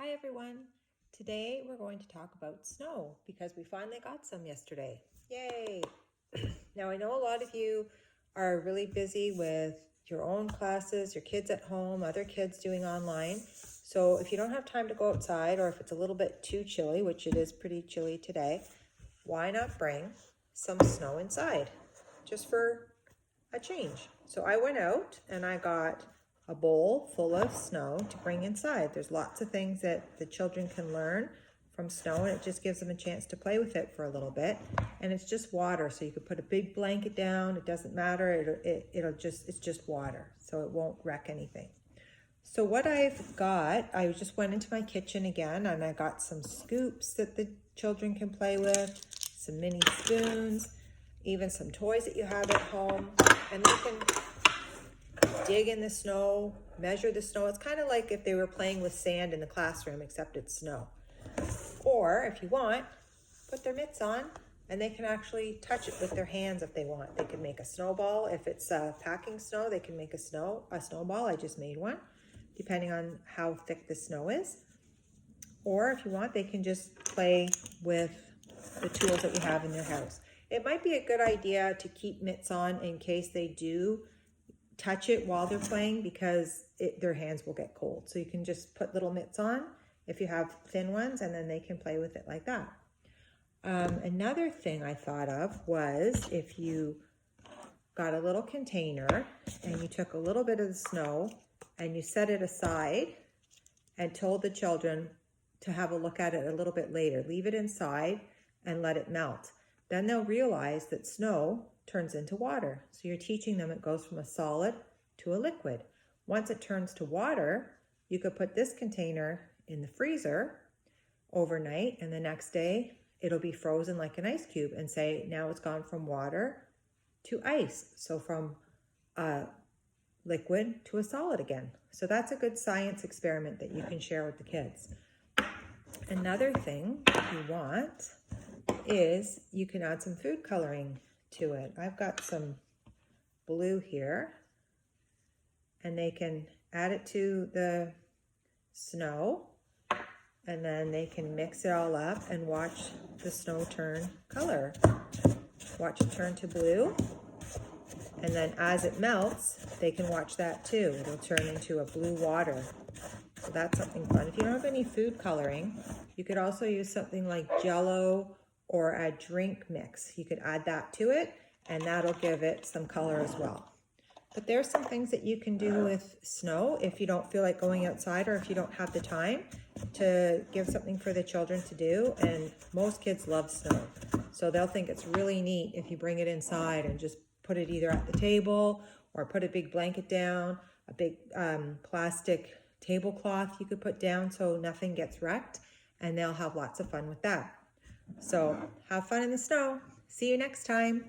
Hi everyone. Today we're going to talk about snow because we finally got some yesterday. Yay! Now I know a lot of you are really busy with your own classes, your kids at home, other kids doing online. So if you don't have time to go outside or if it's a little bit too chilly, which it is pretty chilly today, why not bring some snow inside just for a change? So I went out and I got a bowl full of snow to bring inside. There's lots of things that the children can learn from snow, and it just gives them a chance to play with it for a little bit. And it's just water, so you could put a big blanket down. It doesn't matter. It's just water, so it won't wreck anything. So what I've got, I just went into my kitchen again, and I got some scoops that the children can play with, some mini spoons, even some toys that you have at home, and they can dig in the snow, measure the snow. It's kind of like if they were playing with sand in the classroom, except it's snow. Or if you want, put their mitts on and they can actually touch it with their hands if they want. They can make a snowball. If it's packing snow, they can make a snowball. I just made one, depending on how thick the snow is. Or if you want, they can just play with the tools that you have in your house. It might be a good idea to keep mitts on in case they do touch it while they're playing, because their hands will get cold. So you can just put little mitts on if you have thin ones, and then they can play with it like that. Another thing I thought of was if you got a little container and you took a little bit of the snow and you set it aside and told the children to have a look at it a little bit later. Leave it inside and let it melt. Then they'll realize that snow turns into water. So you're teaching them it goes from a solid to a liquid. Once it turns to water, you could put this container in the freezer overnight, and the next day it'll be frozen like an ice cube, and say now it's gone from water to ice. So from a liquid to a solid again. So that's a good science experiment that you can share with the kids. Another thing you want is you can add some food coloring to it. I've got some blue here, and they can add it to the snow, and then they can mix it all up and watch the snow turn color. Watch it turn to blue, and then as it melts, they can watch that too. It'll turn into a blue water. So that's something fun. If you don't have any food coloring, you could also use something like Jell-O or a drink mix. You could add that to it, and that'll give it some color as well. But there's some things that you can do with snow if you don't feel like going outside, or if you don't have the time to give something for the children to do. And most kids love snow, so they'll think it's really neat if you bring it inside and just put it either at the table or put a big blanket down, a big plastic tablecloth you could put down so nothing gets wrecked, and they'll have lots of fun with that. So have fun in the snow. See you next time.